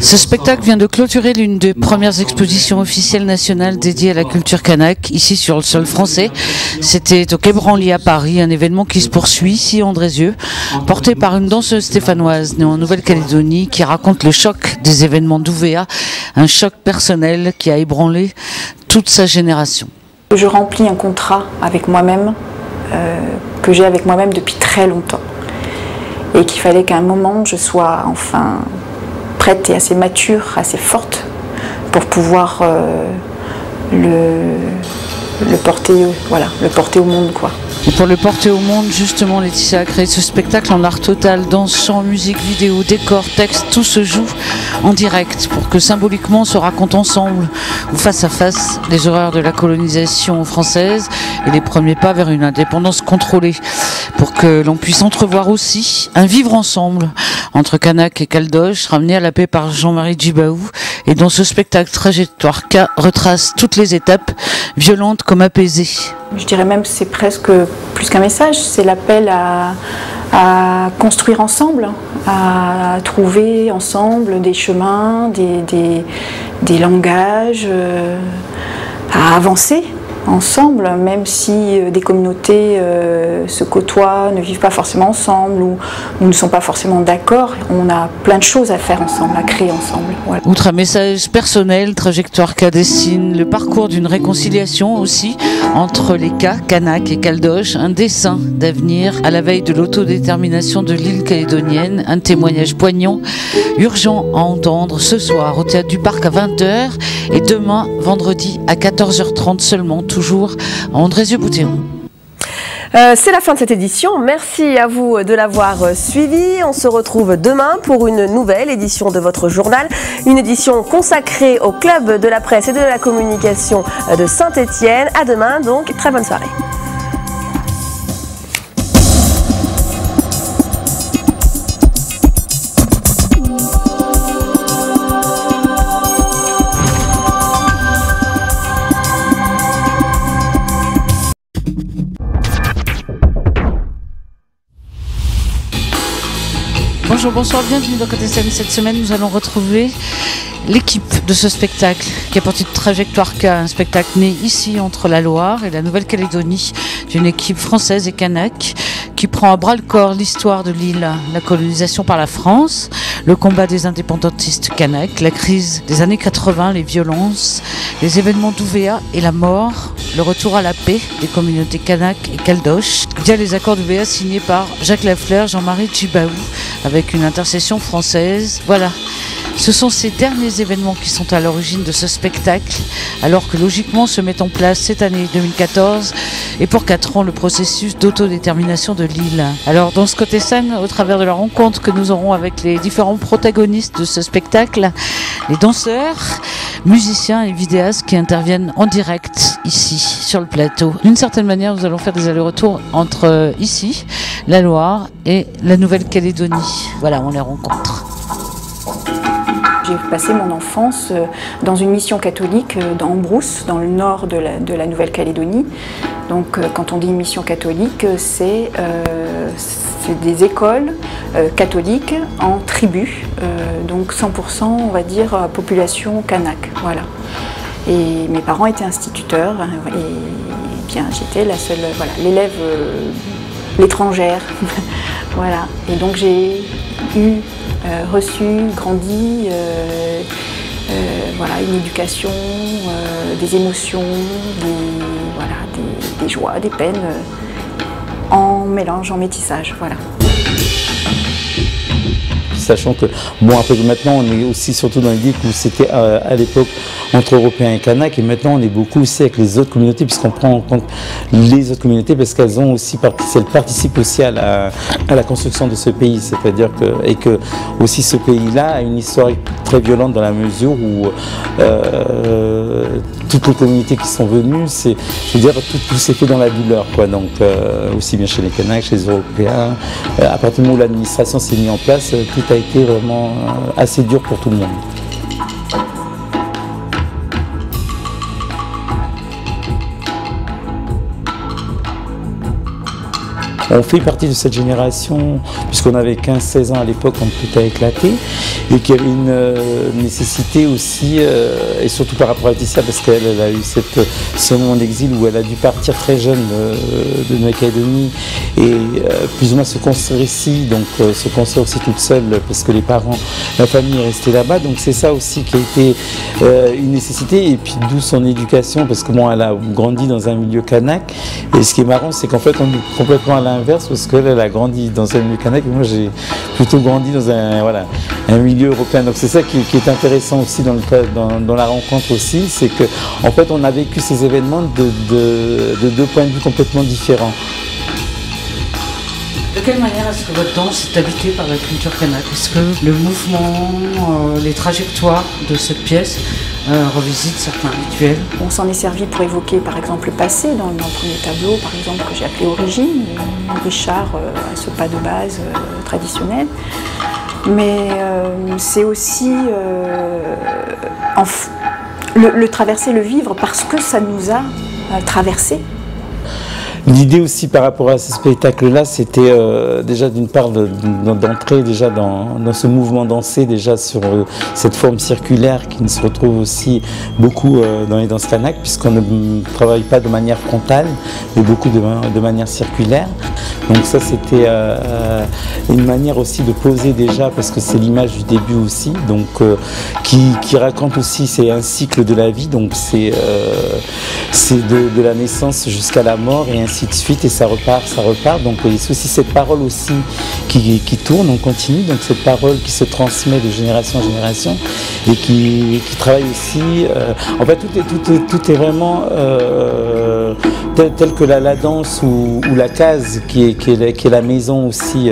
Ce spectacle vient de clôturer l'une des premières expositions officielles nationales dédiées à la culture kanak, ici sur le sol français. C'était au Quai Branly à Paris, un événement qui se poursuit ici à Andrézieux, porté par une danseuse stéphanoise née en Nouvelle-Calédonie qui raconte le choc des événements d'Ouvéa, un choc personnel qui a ébranlé toute sa génération. Je remplis un contrat avec moi-même, que j'ai avec moi-même depuis très longtemps. Et qu'il fallait qu'à un moment je sois enfin prête et assez mature, assez forte pour pouvoir le porter au monde, quoi. Et pour le porter au monde, justement, Laetitia a créé ce spectacle en art total, danse, chant, musique, vidéo, décor, texte, tout se joue en direct pour que symboliquement on se raconte ensemble ou face à face les horreurs de la colonisation française et les premiers pas vers une indépendance contrôlée, pour que l'on puisse entrevoir aussi un vivre ensemble entre Kanak et Caldoche, ramené à la paix par Jean-Marie Djibaou, et dont ce spectacle Trajectoire K retrace toutes les étapes, violentes comme apaisées. Je dirais même que c'est presque plus qu'un message, c'est l'appel à construire ensemble, à trouver ensemble des chemins, des langages, à avancer ensemble, même si des communautés se côtoient, ne vivent pas forcément ensemble ou ne sont pas forcément d'accord. On a plein de choses à faire ensemble, à créer ensemble. Voilà. Outre un message personnel, Trajectoire K dessine le parcours d'une réconciliation aussi entre les K, Kanak et Caldoche, un dessin d'avenir à la veille de l'autodétermination de l'île calédonienne, un témoignage poignant, urgent à entendre ce soir au Théâtre du Parc à 20h et demain, vendredi à 14h30 seulement, toujours à Andrézieux-Bouthéon. C'est la fin de cette édition. Merci à vous de l'avoir suivi. On se retrouve demain pour une nouvelle édition de votre journal. Une édition consacrée au club de la presse et de la communication de Saint-Étienne. À demain, donc très bonne soirée. Bonjour, bonsoir, bienvenue dans Côté Scène. Cette semaine, nous allons retrouver l'équipe de ce spectacle qui a porté Trajectoire K, un spectacle né ici entre la Loire et la Nouvelle-Calédonie, d'une équipe française et kanak qui prend à bras le corps l'histoire de l'île, la colonisation par la France, le combat des indépendantistes kanak, la crise des années 80, les violences, les événements d'Ouvéa et la mort, le retour à la paix des communautés kanak et caldoche, via les accords d'Ouvéa signés par Jacques Lafleur, Jean-Marie Djibaou, avec une intercession française. Voilà. Ce sont ces derniers événements qui sont à l'origine de ce spectacle, alors que logiquement se met en place cette année 2014 et pour 4 ans le processus d'autodétermination de l'île. Alors dans ce Côté Scène, au travers de la rencontre que nous aurons avec les différents protagonistes de ce spectacle, les danseurs, musiciens et vidéastes qui interviennent en direct ici sur le plateau. D'une certaine manière, nous allons faire des allers-retours entre ici, la Loire et la Nouvelle-Calédonie. Voilà, on les rencontre. J'ai passé mon enfance dans une mission catholique en Brousse, dans le nord de la Nouvelle-Calédonie. Donc quand on dit mission catholique, c'est des écoles catholiques en tribus, donc 100% on va dire population kanak. Voilà. Et mes parents étaient instituteurs et bien j'étais la seule, voilà, l'élève, l'étrangère. Voilà. Et donc j'ai reçu, grandi, voilà, une éducation, des émotions, des joies, des peines, en mélange, en métissage, voilà. Sachant que, bon, un peu maintenant, on est aussi surtout dans l'idée où c'était à l'époque entre Européens et Kanak, et maintenant on est beaucoup aussi avec les autres communautés, puisqu'on prend en compte les autres communautés, parce qu'elles ont aussi elles participent aussi à la construction de ce pays, c'est-à-dire que aussi ce pays-là a une histoire très violente dans la mesure où toutes les communautés qui sont venues, je veux dire, tout s'est fait dans la douleur, quoi. Donc aussi bien chez les Kanaks, chez les Européens, à partir du moment où l'administration s'est mise en place, tout a été vraiment assez dur pour tout le monde. on fait partie de cette génération, puisqu'on avait 15-16 ans à l'époque quand tout a éclaté, et qu'il y avait une nécessité aussi, et surtout par rapport à Laetitia, parce qu'elle a eu ce moment d'exil où elle a dû partir très jeune de Nouvelle-Calédonie et plus ou moins se construire ici, donc se construire aussi toute seule parce que les parents, la famille est restée là-bas, donc c'est ça aussi qui a été une nécessité, et puis d'où son éducation, parce que moi elle a grandi dans un milieu kanak, et ce qui est marrant c'est qu'en fait on est complètement à l'inverse, parce qu'elle a grandi dans un milieu kanak et moi j'ai plutôt grandi dans un milieu européen, donc c'est ça qui est intéressant aussi dans la rencontre aussi, c'est que en fait on a vécu ces événements de deux points de vue complètement différents. De quelle manière est-ce que votre danse est habitée par la culture kanak? Est-ce que le mouvement, les trajectoires de cette pièce revisitent certains rituels? On s'en est servi pour évoquer par exemple le passé, dans le premier tableau par exemple que j'ai appelé Origine, Richard à ce pas de base traditionnel. Mais c'est aussi le traverser, le vivre, parce que ça nous a traversé. L'idée aussi par rapport à ce spectacle-là, c'était déjà d'une part d'entrer déjà dans ce mouvement dansé, déjà sur cette forme circulaire qui se retrouve aussi beaucoup dans les danses kanak, puisqu'on ne travaille pas de manière frontale, mais beaucoup de manière circulaire. Donc ça c'était une manière aussi de poser déjà, parce que c'est l'image du début aussi, donc qui raconte aussi, c'est un cycle de la vie, donc c'est de la naissance jusqu'à la mort et ainsi de suite, et ça repart, donc il y a aussi cette parole aussi qui tourne, on continue, donc cette parole qui se transmet de génération en génération et qui travaille aussi, en fait tout est vraiment tel que la danse ou la case qui est la maison aussi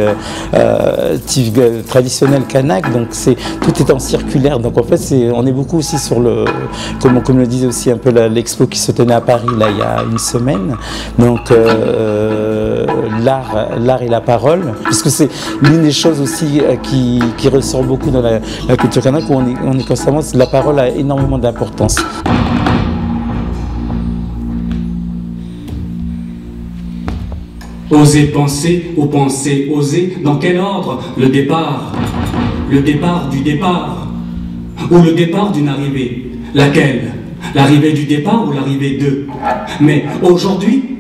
traditionnelle kanak, donc tout est en circulaire, donc en fait on est beaucoup aussi sur comme le disait aussi un peu l'expo qui se tenait à Paris là il y a une semaine, donc l'art et la parole, puisque c'est l'une des choses aussi qui ressort beaucoup dans la culture kanak, où on est constamment, la parole a énormément d'importance. Oser penser ou penser oser, dans quel ordre? Le départ du départ, ou le départ d'une arrivée? Laquelle? L'arrivée du départ ou l'arrivée d'eux? Mais aujourd'hui,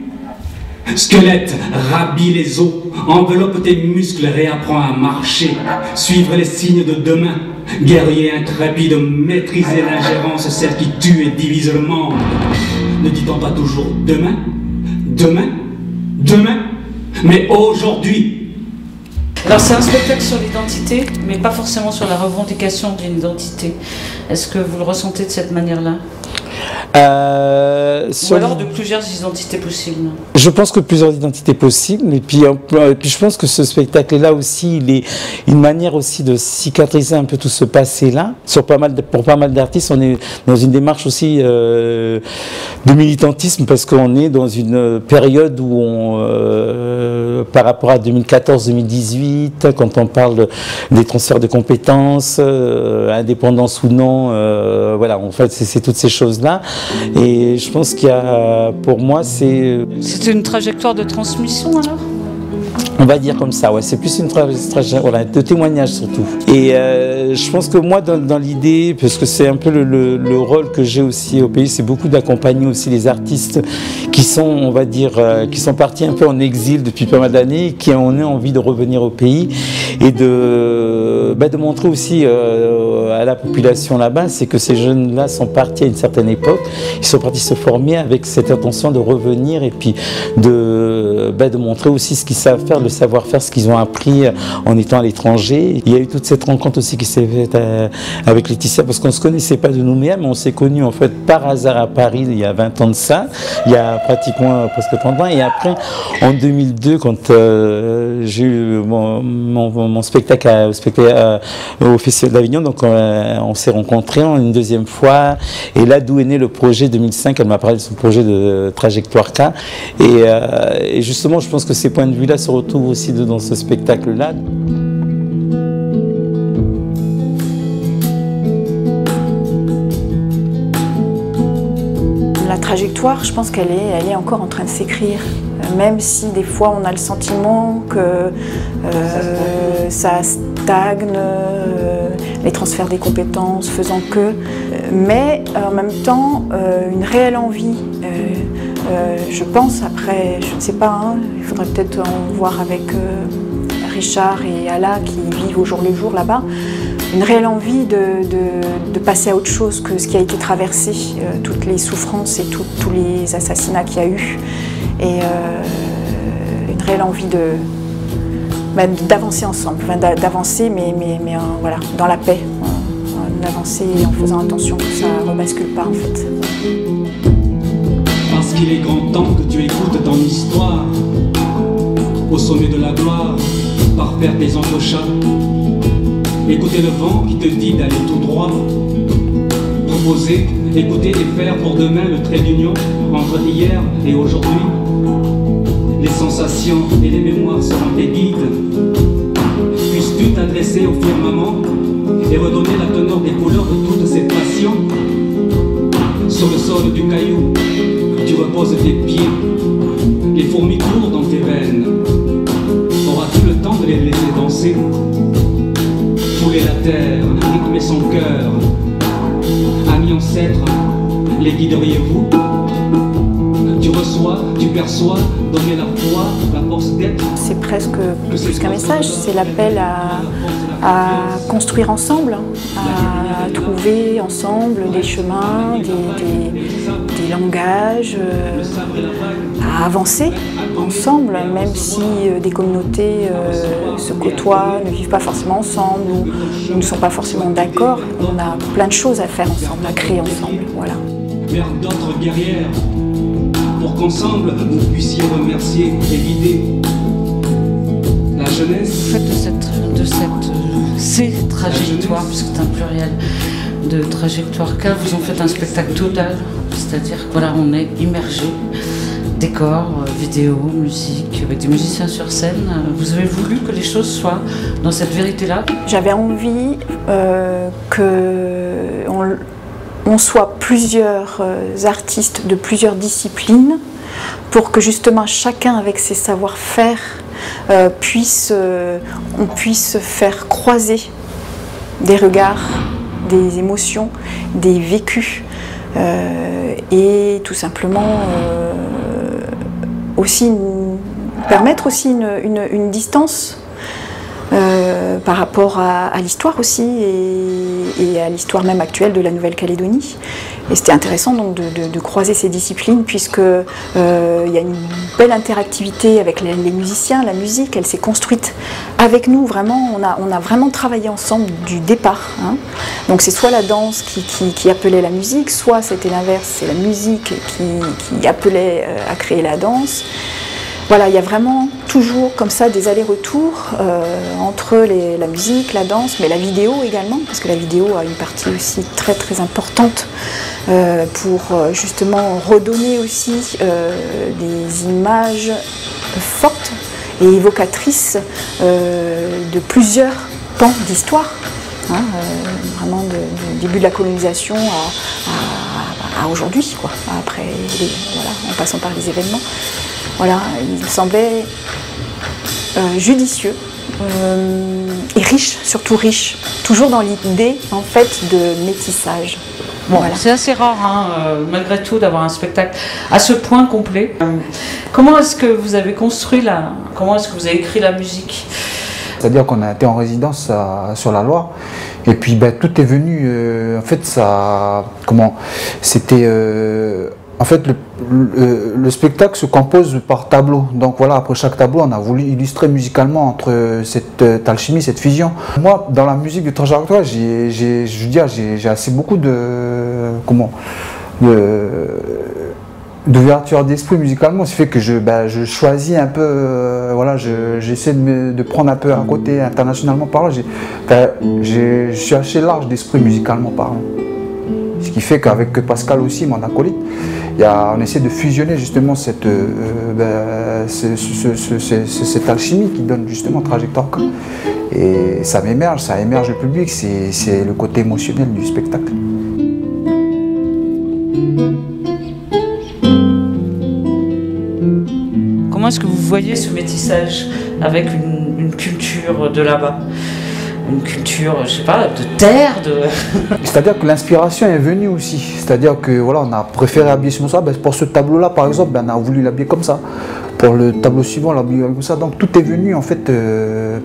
squelette, rhabille les os, enveloppe tes muscles, réapprends à marcher, suivre les signes de demain, guerrier intrépide, maîtriser l'ingérence, celle qui tue et divise le monde. Ne dit-on pas toujours demain, demain, demain, mais aujourd'hui? Alors c'est un spectacle sur l'identité, mais pas forcément sur la revendication d'une identité. Est-ce que vous le ressentez de cette manière-là? Ou alors de plusieurs identités possibles? Je pense que plusieurs identités possibles, et puis je pense que ce spectacle-là aussi, il est une manière aussi de cicatriser un peu tout ce passé-là. Pour pas mal d'artistes, on est dans une démarche aussi de militantisme, parce qu'on est dans une période où par rapport à 2014-2018, quand on parle des transferts de compétences, indépendance ou non, voilà, en fait c'est toutes ces choses-là. Et je pense qu'il y a, pour moi, c'est une trajectoire de transmission alors? On va dire comme ça, ouais, c'est plus une trajectoire de témoignage surtout. Et je pense que moi, dans l'idée, parce que c'est un peu le rôle que j'ai aussi au pays, c'est beaucoup d'accompagner aussi les artistes qui sont, on va dire, qui sont partis un peu en exil depuis pas mal d'années, qui ont eu envie de revenir au pays, et de montrer aussi à la population là-bas, c'est que ces jeunes-là sont partis à une certaine époque, ils sont partis se former avec cette intention de revenir, et puis de montrer aussi ce qu'ils savent faire, le savoir-faire, ce qu'ils ont appris en étant à l'étranger. Il y a eu toute cette rencontre aussi qui s'est faite avec Laetitia, parce qu'on ne se connaissait pas de nous-mêmes, on s'est connus en fait par hasard à Paris il y a 20 ans de ça, il y a pratiquement presque 30 ans, et après en 2002 quand j'ai eu mon spectacle au Festival d'Avignon, donc on s'est rencontrés une deuxième fois, et là d'où est né le projet 2005, elle m'a parlé de son projet de Trajectoire K, et justement je pense que ces points de vue-là se retrouvent aussi dans ce spectacle-là. La trajectoire, je pense qu'elle est encore en train de s'écrire. même si des fois on a le sentiment que ça stagne, les transferts des compétences faisant que, mais en même temps une réelle envie. Je pense, après, je ne sais pas, hein, il faudrait peut-être en voir avec Richard et Ala qui vivent au jour le jour là-bas, une réelle envie de passer à autre chose que ce qui a été traversé, toutes les souffrances et tous les assassinats qu'il y a eu, et une réelle envie d'avancer ensemble, d'avancer mais voilà, dans la paix, d'avancer en faisant attention que ça ne rebascule pas en fait. Parce qu'il est grand temps que tu écoutes ton histoire, au sommet de la gloire, par faire tes encochats. Écoutez le vent qui te dit d'aller tout droit. Proposer, écouter et faire pour demain le trait d'union entre hier et aujourd'hui. Les sensations et les mémoires seront tes guides. Puisses-tu t'adresser au firmament et redonner la teneur des couleurs de toutes ces passions. Sur le sol du caillou, tu reposes tes pieds. Les fourmis courent dans tes veines. Auras-tu le temps de les laisser danser? Fouler la terre, rythmer son cœur. Amis ancêtres, les guideriez-vous? Tu reçois, tu perçois, donner la foi, la force d'être. C'est presque plus qu'un message, c'est l'appel à construire ensemble, à trouver ensemble des chemins, des langages, à avancer ensemble, même si des communautés se côtoient, ne vivent pas forcément ensemble ou ne sont pas forcément d'accord. On a plein de choses à faire ensemble, à créer ensemble. Voilà. Vers d'autres guerrières, pour qu'ensemble vous puissiez remercier et guider la jeunesse. Vous faites ces trajectoires, parce que c'est un pluriel de trajectoires K, vous en faites un spectacle total, c'est-à-dire que voilà, on est immergé, décor, vidéo, musique, avec des musiciens sur scène. Vous avez voulu que les choses soient dans cette vérité-là? J'avais envie qu'on soit plusieurs artistes de plusieurs disciplines pour que justement chacun avec ses savoir-faire on puisse faire croiser des regards, des émotions, des vécus et tout simplement aussi permettre aussi une distance par rapport à l'histoire aussi et à l'histoire même actuelle de la Nouvelle-Calédonie. Et c'était intéressant donc de croiser ces disciplines puisque y a une belle interactivité avec les musiciens, la musique, elle s'est construite avec nous vraiment, on a vraiment travaillé ensemble du départ. Hein. Donc c'est soit la danse qui appelait la musique, soit c'était l'inverse, c'est la musique qui appelait à créer la danse. Voilà, il y a vraiment toujours comme ça des allers-retours entre la musique, la danse, mais la vidéo également, parce que la vidéo a une partie aussi très très importante pour justement redonner aussi des images fortes et évocatrices de plusieurs pans d'histoire, hein, vraiment du début de la colonisation à aujourd'hui, quoi, après, voilà, en passant par les événements. Voilà, il me semblait judicieux et riche, surtout riche, toujours dans l'idée en fait de métissage. Bon, voilà. C'est assez rare, hein, malgré tout, d'avoir un spectacle à ce point complet. Comment est-ce que vous avez construit comment est-ce que vous avez écrit la musique? C'est-à-dire qu'on a été en résidence sur la Loire, et puis tout est venu, en fait, en fait, le spectacle se compose par tableau. Donc voilà, après chaque tableau, on a voulu illustrer musicalement entre cette alchimie, cette fusion. Moi, dans la musique de trajectoire, j'ai assez beaucoup d'ouverture d'esprit musicalement, ce qui fait que je choisis un peu, voilà, j'essaie de prendre un peu un côté internationalement parlant. Je suis assez large d'esprit musicalement parlant. Ce qui fait qu'avec Pascal aussi, mon acolyte, on essaie de fusionner justement cette alchimie qui donne justement trajectoire. Et ça émerge le public, c'est le côté émotionnel du spectacle. est-ce que vous voyez ce métissage avec une culture de là-bas? Une culture, je sais pas, de terre, C'est-à-dire que l'inspiration est venue aussi. C'est-à-dire que voilà, on a préféré habiller sur ça. Ben, pour ce tableau-là, par exemple, ben, on a voulu l'habiller comme ça. Pour le tableau suivant, on l'a habillé comme ça. Donc tout est venu en fait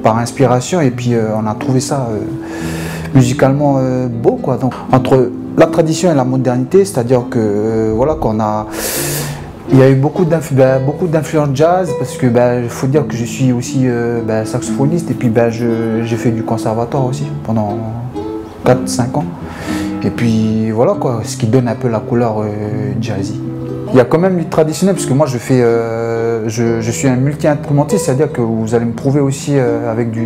par inspiration et puis on a trouvé ça musicalement beau, quoi. Donc entre la tradition et la modernité, c'est-à-dire que voilà, qu'on a. Il y a eu beaucoup d'influence jazz parce que faut dire que je suis aussi saxophoniste et puis j'ai fait du conservatoire aussi pendant 4-5 ans. Et puis voilà quoi, ce qui donne un peu la couleur jazzy. Il y a quand même du traditionnel parce que moi je suis un multi-instrumentiste, c'est-à-dire que vous allez me trouver aussi avec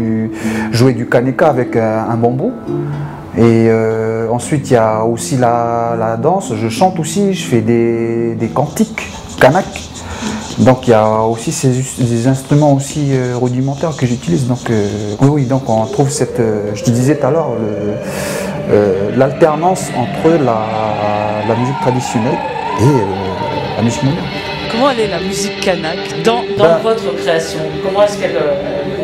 jouer du kaneka avec un bambou. Et ensuite il y a aussi la danse, je chante aussi, je fais des cantiques kanak. Donc il y a aussi des instruments aussi rudimentaires que j'utilise. Donc oui, donc on trouve cette, je te disais tout à l'heure, l'alternance entre la musique traditionnelle et la musique moderne. Comment elle est la musique kanak dans votre création? Comment est-ce qu'elle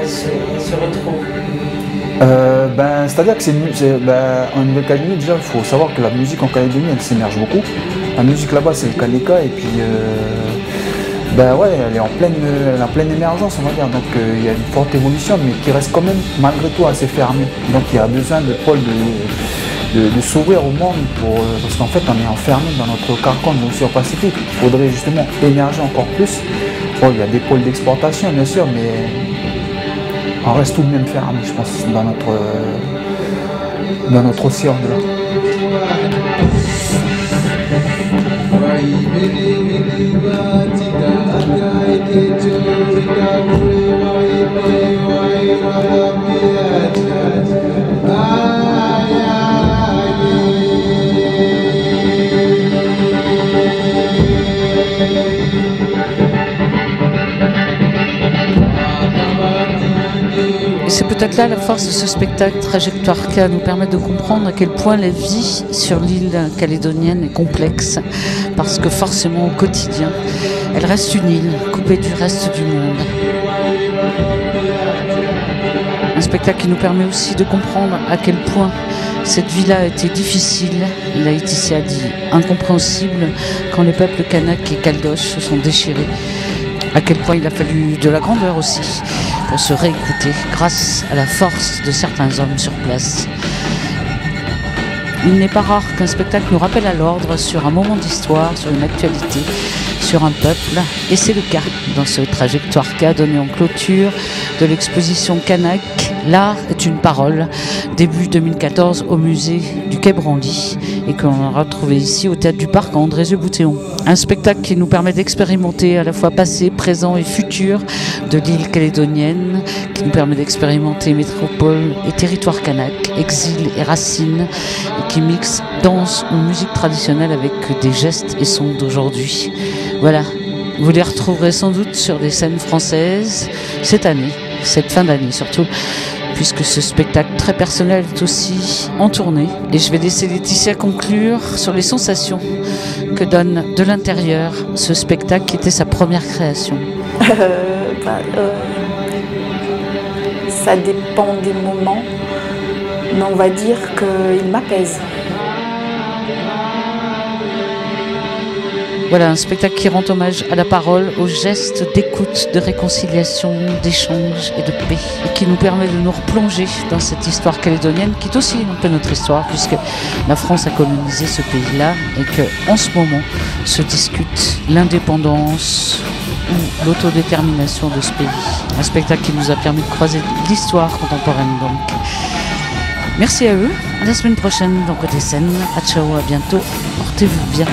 se retrouve? C'est-à-dire que en Nouvelle-Calédonie, déjà, il faut savoir que la musique en Calédonie, elle s'émerge beaucoup. La musique là-bas, c'est le kaneka, et puis, elle est en pleine émergence, on va dire. Donc, il y a une forte évolution, mais qui reste quand même, malgré tout, assez fermée. Donc, il y a besoin de pôles de s'ouvrir au monde, parce qu'en fait, on est enfermé dans notre carcan de l'océan Pacifique. Il faudrait justement émerger encore plus. Bon, il y a des pôles d'exportation, bien sûr, mais on reste tout de même fermé, je pense, dans notre océan de là. Et c'est peut-être là la force de ce spectacle Trajectoire K, nous permet de comprendre à quel point la vie sur l'île calédonienne est complexe, parce que forcément au quotidien, elle reste une île coupée du reste du monde. Un spectacle qui nous permet aussi de comprendre à quel point cette vie-là a été difficile, Laetitia dit incompréhensible, quand les peuples kanak et caldoches se sont déchirés. À quel point il a fallu de la grandeur aussi pour se réécouter grâce à la force de certains hommes sur place. Il n'est pas rare qu'un spectacle nous rappelle à l'ordre sur un moment d'histoire, sur une actualité, sur un peuple, et c'est le cas dans ce Trajectoire K donné en clôture de l'exposition Kanak. L'art est une parole, début 2014 au musée du Quai Branly et que l'on a retrouvé ici au Théâtre du Parc à Andrézieux-Bouthéon. Un spectacle qui nous permet d'expérimenter à la fois passé, présent et futur de l'île calédonienne, qui nous permet d'expérimenter métropole et territoire kanak, exil et racines, et qui mixe danse ou musique traditionnelle avec des gestes et sons d'aujourd'hui. Voilà, vous les retrouverez sans doute sur des scènes françaises cette année, cette fin d'année surtout, puisque ce spectacle très personnel est aussi en tournée. Et je vais laisser Laetitia conclure sur les sensations que donne de l'intérieur ce spectacle qui était sa première création. Ça dépend des moments, mais on va dire qu'il m'apaise. Voilà, un spectacle qui rend hommage à la parole, aux gestes d'écoute, de réconciliation, d'échange et de paix, et qui nous permet de nous replonger dans cette histoire calédonienne, qui est aussi un peu notre histoire, puisque la France a colonisé ce pays-là, et qu'en ce moment se discute l'indépendance ou l'autodétermination de ce pays. Un spectacle qui nous a permis de croiser l'histoire contemporaine, donc. Merci à eux, à la semaine prochaine dans Côté Scène, à ciao, à bientôt, portez-vous bien.